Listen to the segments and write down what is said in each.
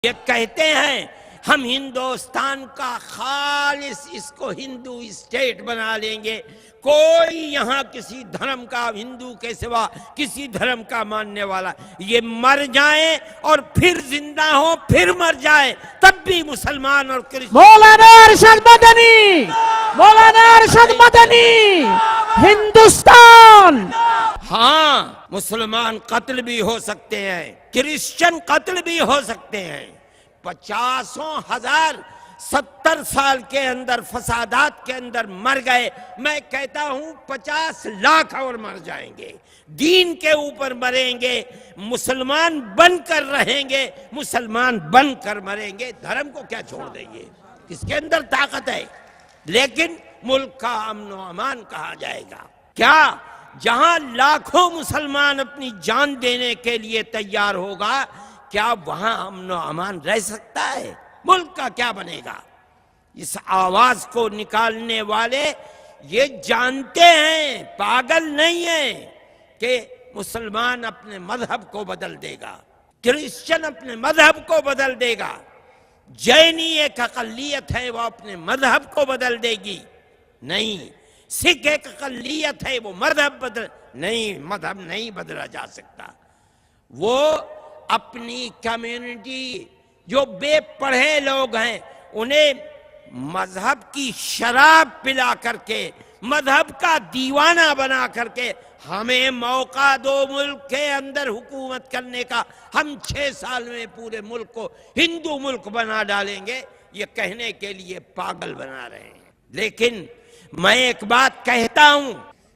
یہ کہتے ہیں ہم ہندوستان کا خالص اس کو ہندو اسٹیٹ بنا لیں گے، کوئی یہاں کسی دھرم کا ہندو کے سوا کسی دھرم کا ماننے والا، یہ مر جائیں اور پھر زندہ ہوں پھر مر جائیں تب بھی مسلمان اور کرسچن۔ مولانا ارشد مدنی، مولانا ارشد مدنی، ہندوستان۔ ہاں مسلمان قتل بھی ہو سکتے ہیں، کرسچن قتل بھی ہو سکتے ہیں، 50,000 70 سال کے اندر فسادات کے اندر مر گئے، میں کہتا ہوں 50 لاکھ اور مر جائیں گے، دین کے اوپر مریں گے، مسلمان بن کر رہیں گے، مسلمان بن کر مریں گے، دھرم کو کیا چھوڑ دیں گے؟ اس کے اندر طاقت ہے، لیکن ملک کا امن و امان کہا جائے گا؟ کیا جہاں لاکھوں مسلمان اپنی جان دینے کے لیے تیار ہوگا، کیا وہاں امن و امان رہ سکتا ہے؟ ملک کا کیا بنے گا؟ اس آواز کو نکالنے والے یہ جانتے ہیں، پاگل نہیں ہیں، کہ مسلمان اپنے مذہب کو بدل دے گا، کرسچن اپنے مذہب کو بدل دے گا، جینی ایک اقلیت ہے وہ اپنے مذہب کو بدل دے گی، نہیں، سکھ ایک اقلیت ہے وہ مذہب بدل، نہیں، مذہب نہیں بدلا جا سکتا۔ وہ اپنی کمیونٹی جو بے پڑھے لوگ ہیں انہیں مذہب کی شراب پلا کر کے، مذہب کا دیوانہ بنا کر کے ہمیں موقع دو ملک کے اندر حکومت کرنے کا، ہم 6 سال میں پورے ملک کو ہندو ملک بنا ڈالیں گے، یہ کہنے کے لیے پاگل بنا رہے ہیں۔ لیکن میں ایک بات کہتا ہوں،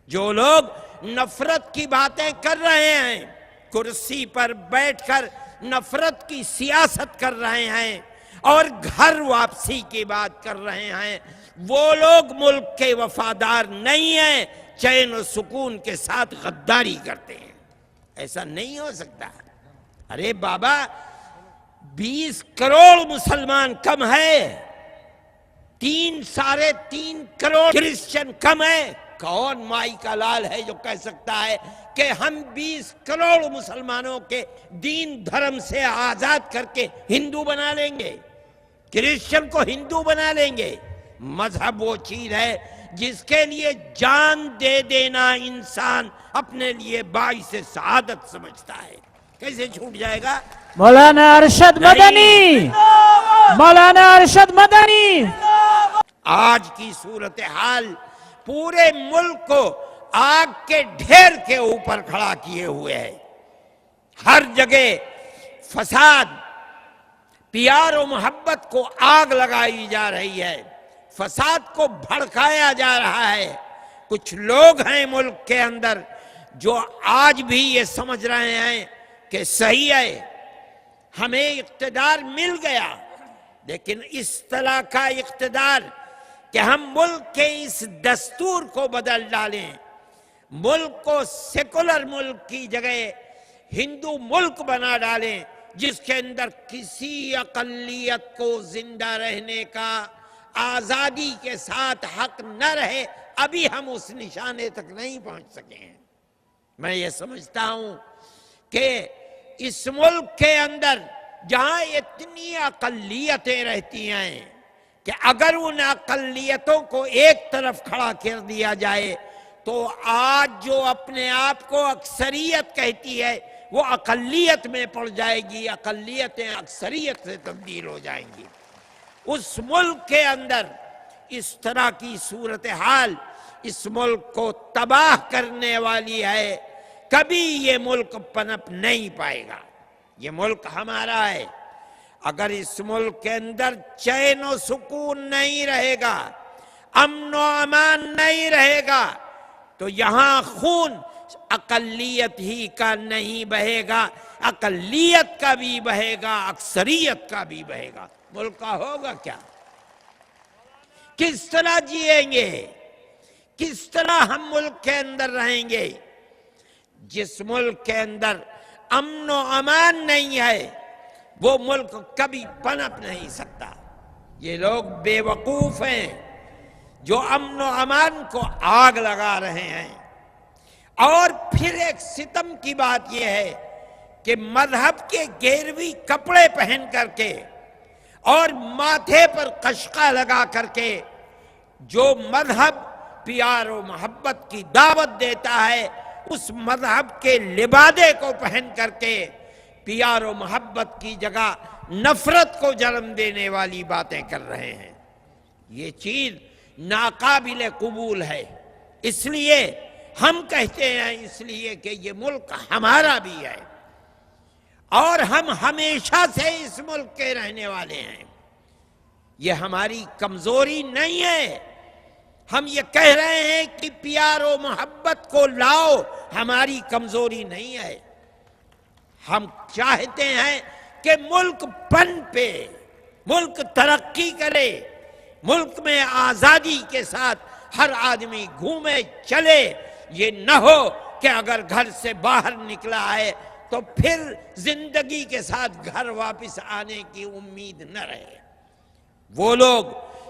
جو لوگ نفرت کی باتیں کر رہے ہیں، کرسی پر بیٹھ کر نفرت کی سیاست کر رہے ہیں اور گھر واپسی کی بات کر رہے ہیں، وہ لوگ ملک کے وفادار نہیں ہیں، چین و سکون کے ساتھ غداری کرتے ہیں۔ ایسا نہیں ہو سکتا۔ ارے بابا 20 کروڑ مسلمان کم ہے، 3.5 کروڑ کرسچن کم ہے؟ کون مائی کا لال ہے جو کہہ سکتا ہے کہ ہم 20 کروڑ مسلمانوں کے دین دھرم سے آزاد کر کے ہندو بنا لیں گے، کرسچن کو ہندو بنا لیں گے؟ مذہب وہ چیز ہے جس کے لیے جان دے دینا انسان اپنے لیے باعث سعادت سمجھتا ہے، کیسے چھوٹ جائے گا؟ مولانا ارشد مدنی، مولانا ارشد مدنی۔ آج کی صورتحال پورے ملک کو آگ کے ڈھیر کے اوپر کھڑا کیے ہوئے ہے، ہر جگہ فساد، پیار و محبت کو آگ لگائی جا رہی ہے، فساد کو بھڑکایا جا رہا ہے۔ کچھ لوگ ہیں ملک کے اندر جو آج بھی یہ سمجھ رہے ہیں کہ صحیح ہے، ہمیں اقتدار مل گیا، لیکن اس طرح کا اقتدار کہ ہم ملک کے اس دستور کو بدل ڈالیں، ملک کو سیکولر ملک کی جگہ ہندو ملک بنا ڈالیں، جس کے اندر کسی اقلیت کو زندہ رہنے کا آزادی کے ساتھ حق نہ رہے، ابھی ہم اس نشانے تک نہیں پہنچ سکے ہیں۔ میں یہ سمجھتا ہوں کہ اس ملک کے اندر جہاں اتنی اقلیتیں رہتی ہیں کہ اگر ان اقلیتوں کو ایک طرف کھڑا کر دیا جائے تو آج جو اپنے آپ کو اکثریت کہتی ہے وہ اقلیت میں پڑ جائے گی، اقلیتیں اکثریت سے تبدیل ہو جائیں گی۔ اس ملک کے اندر اس طرح کی صورتحال اس ملک کو تباہ کرنے والی ہے، کبھی یہ ملک پنپ نہیں پائے گا۔ یہ ملک ہمارا ہے، اگر اس ملک کے اندر چین و سکون نہیں رہے گا، امن و امان نہیں رہے گا، تو یہاں خون اقلیت ہی کا نہیں بہے گا، اقلیت کا بھی بہے گا، اکثریت کا بھی بہے گا۔ ملک کا ہوگا کیا؟ کس طرح جئیں گے؟ کس طرح ہم ملک کے اندر رہیں گے؟ جس ملک کے اندر امن و امان نہیں ہے وہ ملک کبھی پنپ نہیں سکتا۔ یہ لوگ بے وقوف ہیں جو امن و امان کو آگ لگا رہے ہیں۔ اور پھر ایک ستم کی بات یہ ہے کہ مذہب کے گیروی کپڑے پہن کر کے اور ماتھے پر قشقہ لگا کر کے جو مذہب پیار و محبت کی دعوت دیتا ہے، اس مذہب کے لبادے کو پہن کر کے پیار و محبت کی جگہ نفرت کو جنم دینے والی باتیں کر رہے ہیں۔ یہ چیز ناقابل قبول ہے۔ اس لیے ہم کہتے ہیں، اس لیے کہ یہ ملک ہمارا بھی ہے اور ہم ہمیشہ سے اس ملک کے رہنے والے ہیں۔ یہ ہماری کمزوری نہیں ہے۔ ہم یہ کہہ رہے ہیں کہ پیار و محبت کو لاؤ، ہماری کمزوری نہیں ہے۔ ہم چاہتے ہیں کہ ملک پن پہ، ملک ترقی کرے، ملک میں آزادی کے ساتھ ہر آدمی گھومے چلے۔ یہ نہ ہو کہ اگر گھر سے باہر نکلا ہے تو پھر زندگی کے ساتھ گھر واپس آنے کی امید نہ رہے۔ وہ لوگ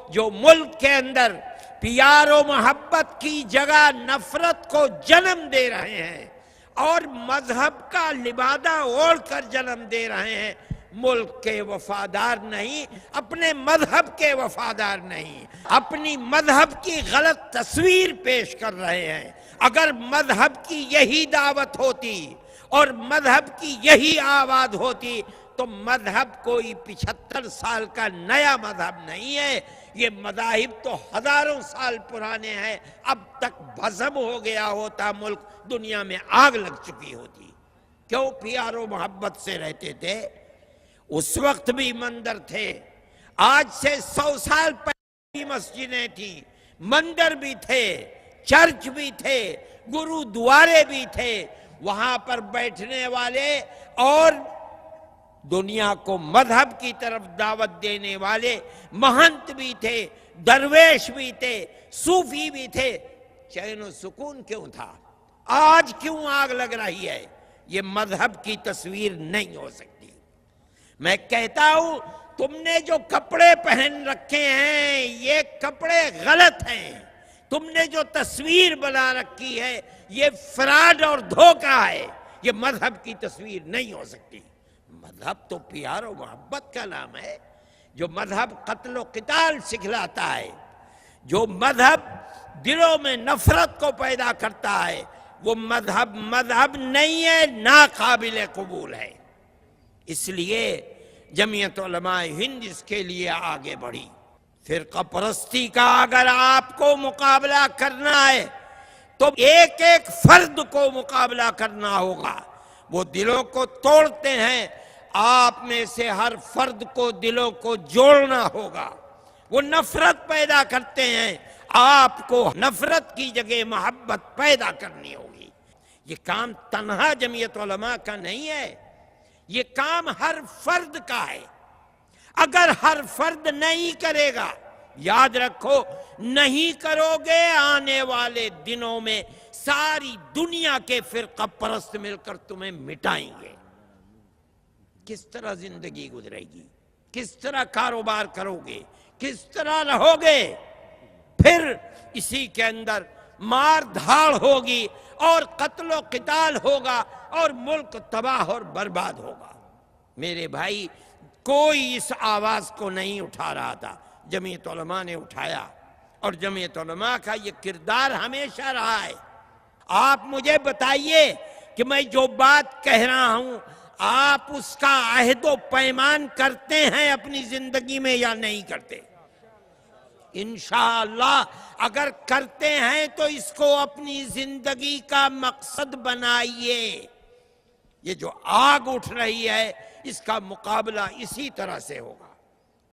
جو ملک کے اندر پیار و محبت کی جگہ نفرت کو جنم دے رہے ہیں اور مذہب کا لبادہ اوڑھ کر جنم دے رہے ہیں، ملک کے وفادار نہیں، اپنے مذہب کے وفادار نہیں، اپنی مذہب کی غلط تصویر پیش کر رہے ہیں۔ اگر مذہب کی یہی دعوت ہوتی اور مذہب کی یہی آواز ہوتی تو مذہب کوئی 75 سال کا نیا مذہب نہیں ہے۔ یہ مذاہب تو ہزاروں سال پرانے ہیں۔ اب تک بھسم ہو گیا ہوتا ملک، دنیا میں آگ لگ چکی ہوتی۔ کیوں پیار و محبت سے رہتے تھے؟ اس وقت بھی مندر تھے، آج سے 100 سال پہلے بھی مسجدیں تھیں، مندر بھی تھے، چرچ بھی تھے، گرودوارے بھی تھے، وہاں پر بیٹھنے والے اور دنیا کو مذہب کی طرف دعوت دینے والے مہنت بھی تھے، درویش بھی تھے، صوفی بھی تھے۔ چین و سکون کیوں تھا؟ آج کیوں آگ لگ رہی ہے؟ یہ مذہب کی تصویر نہیں ہو سکتی۔ میں کہتا ہوں تم نے جو کپڑے پہن رکھے ہیں یہ کپڑے غلط ہیں۔ تم نے جو تصویر بنا رکھی ہے یہ فراڈ اور دھوکہ ہے۔ یہ مذہب کی تصویر نہیں ہو سکتی۔ مذہب تو پیار و محبت کا نام ہے۔ جو مذہب قتل و قتال سکھلاتا ہے، جو مذہب دلوں میں نفرت کو پیدا کرتا ہے، وہ مذہب نہیں ہے، ناقابل قبول ہے۔ اس لیے جمعیت علماء ہند اس کے لیے آگے بڑھی۔ فرقہ پرستی کا اگر آپ کو مقابلہ کرنا ہے تو ایک ایک فرد کو مقابلہ کرنا ہوگا۔ وہ دلوں کو توڑتے ہیں، آپ میں سے ہر فرد کو دلوں کو جوڑنا ہوگا۔ وہ نفرت پیدا کرتے ہیں، آپ کو نفرت کی جگہ محبت پیدا کرنی ہوگی۔ یہ کام تنہا جمعیت علماء کا نہیں ہے، یہ کام ہر فرد کا ہے۔ اگر ہر فرد نہیں کرے گا، یاد رکھو نہیں کرو گے، آنے والے دنوں میں ساری دنیا کے فرقہ پرست مل کر تمہیں مٹائیں گے۔ کس طرح زندگی گزرے گی؟ کس طرح کاروبار کرو گے؟ کس طرح رہو گے؟ پھر اسی کے اندر مار دھاڑ ہوگی اور قتل و قتال ہوگا اور ملک تباہ اور برباد ہوگا۔ میرے بھائی، کوئی اس آواز کو نہیں اٹھا رہا تھا، جمعیت علماء نے اٹھایا، اور جمعیت علماء کا یہ کردار ہمیشہ رہا ہے۔ آپ مجھے بتائیے کہ میں جو بات کہہ رہا ہوں آپ اس کا عہد و پیمان کرتے ہیں اپنی زندگی میں یا نہیں کرتے؟ انشاءاللہ اگر کرتے ہیں تو اس کو اپنی زندگی کا مقصد بنائیے۔ یہ جو آگ اٹھ رہی ہے اس کا مقابلہ اسی طرح سے ہوگا۔